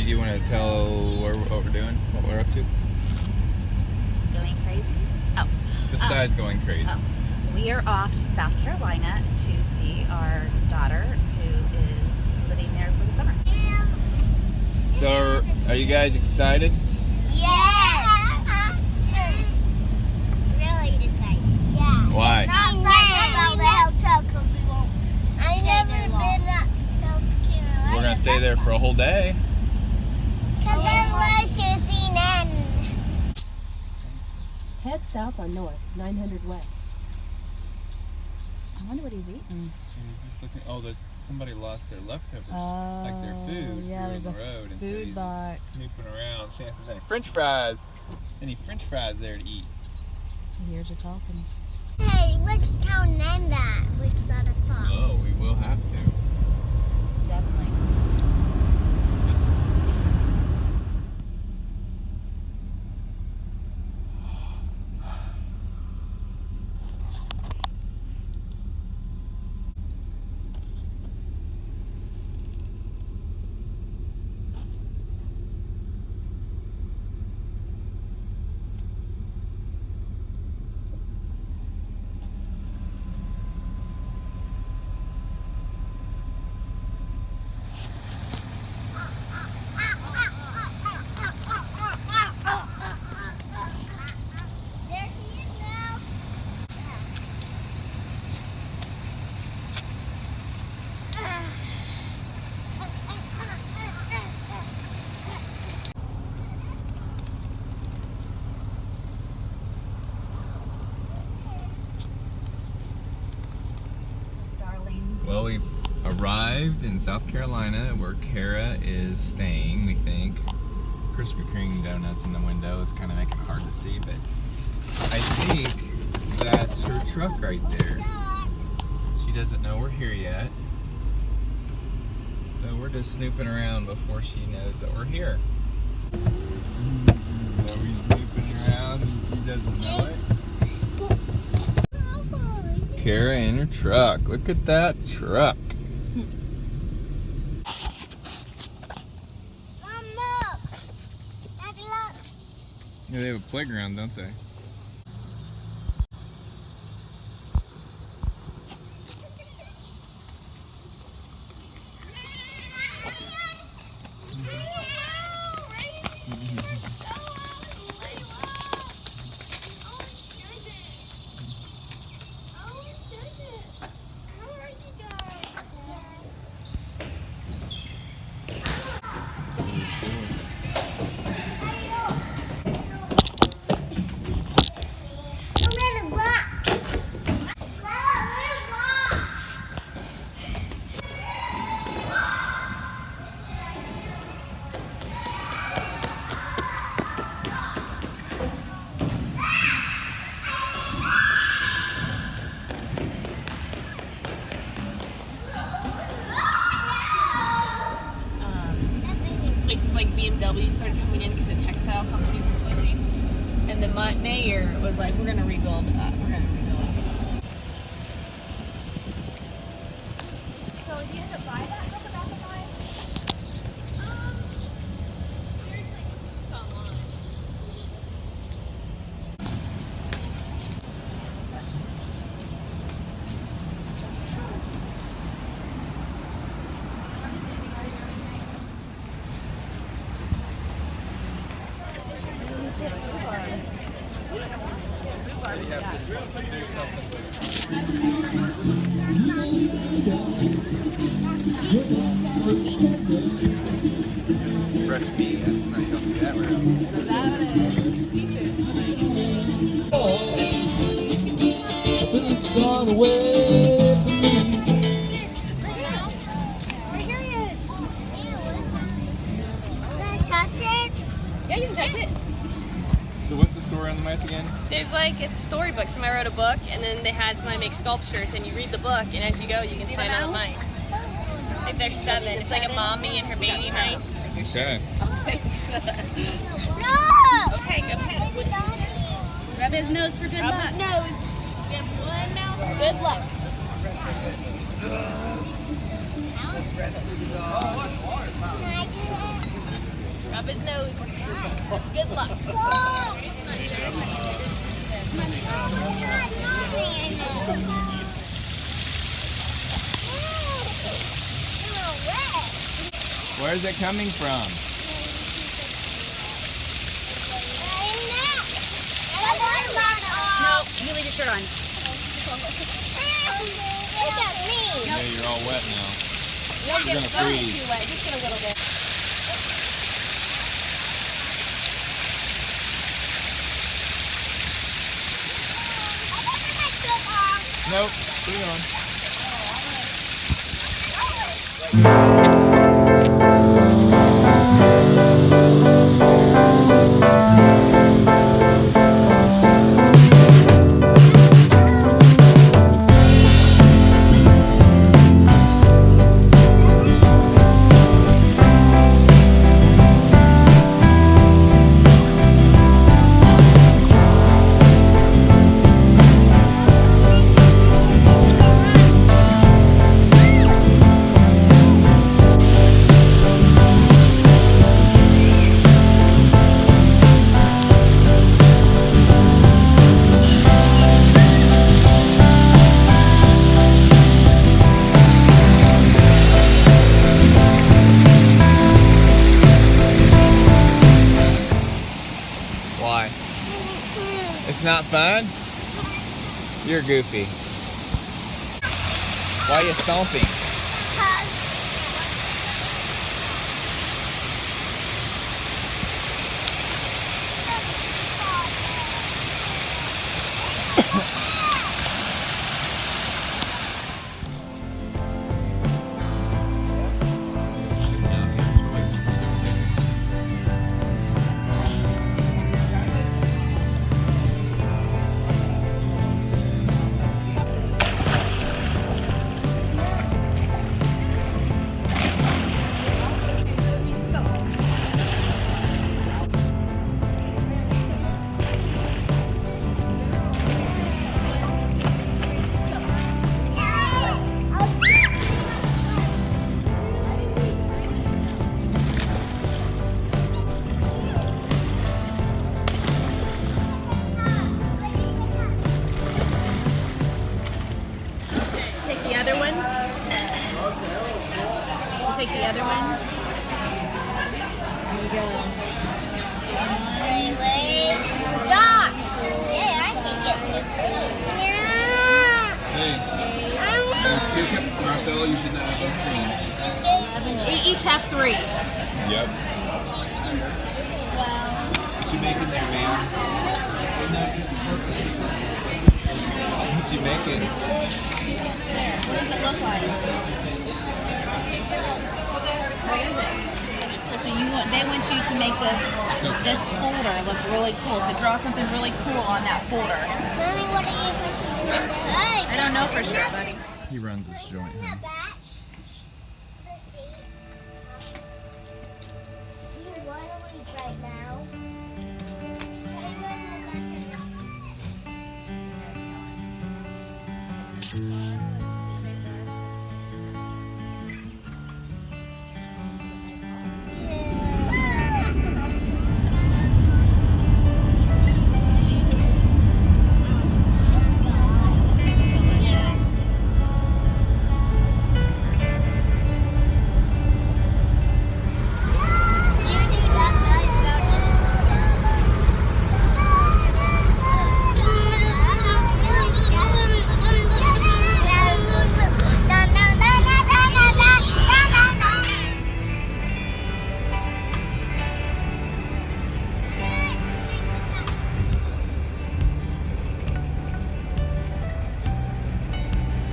do you want to tell what we're doing, what we're up to? Going crazy? Oh. Besides going crazy. Oh. We are off to South Carolina to see our daughter who is living there for the summer. So, are you guys excited? Yes! Really excited. Yeah. Why? It's not excited about the hotel because we won't stay there long. We're going to stay there for a whole day. Because then we're choosing in. Head south on north, 900 west. I wonder what he's eating. He's just looking. Oh, somebody lost their leftovers, like their food, yeah, through the road, and so food he's box. snooping around. See if there's any French fries. Any French fries there to eat? He hears you talking. Hey, let's count name that. Which side of thought? Oh, we will have to. Definitely. Well, we've arrived in South Carolina where Kara is staying, we think. Krispy Kreme donuts in the window is kind of making it hard to see, but I think that's her truck right there. She doesn't know we're here yet. So we're just snooping around before she knows that we're here. So we're snooping around and she doesn't know it. Kara in her truck. Look at that truck. Mom, look. Daddy, look. Yeah, they have a playground, don't they? Places like BMW started coming in because the textile companies were closing, and the mayor was like, "We're gonna rebuild. We're gonna rebuild." So you had to buy that? Look at that design. Seriously, it's online. You have to do something with fresh meat. That's not, you don't see that route. Nothing's gone away from me. Here he is. Let's touch it. Yeah, you can touch it. So what's the story on the mice again? There's like, it's a storybook. Somebody wrote a book, and then they had somebody make sculptures, and you read the book, and as you go, you can find all the mice. I think there's 7. It's like a mommy and her baby mice. Okay. No! Okay, go pet. Rub his nose for good luck. No. Give one mouth for good luck. Can I do that? It's good luck. Where's it coming from? No, you leave your shirt on. Look at me. Yeah, you're all wet now. Don't You're gonna freeze. too wet. Just get a little bit. Nope. Put it on. Why? It's not fun? You're goofy. Why are you stomping? Take the other one. Take the other one. There you go. Stop! Yeah, I can get to see. Hey, there's two cups. Marcelo, you should not have both things. Each have 3. Yep. What you making there, man? What you making? What does it look like? What is it? So they want you to make this folder look really cool. So draw something really cool on that folder. Mommy, what are you putting in the I don't know for sure, buddy. He runs this joint, huh?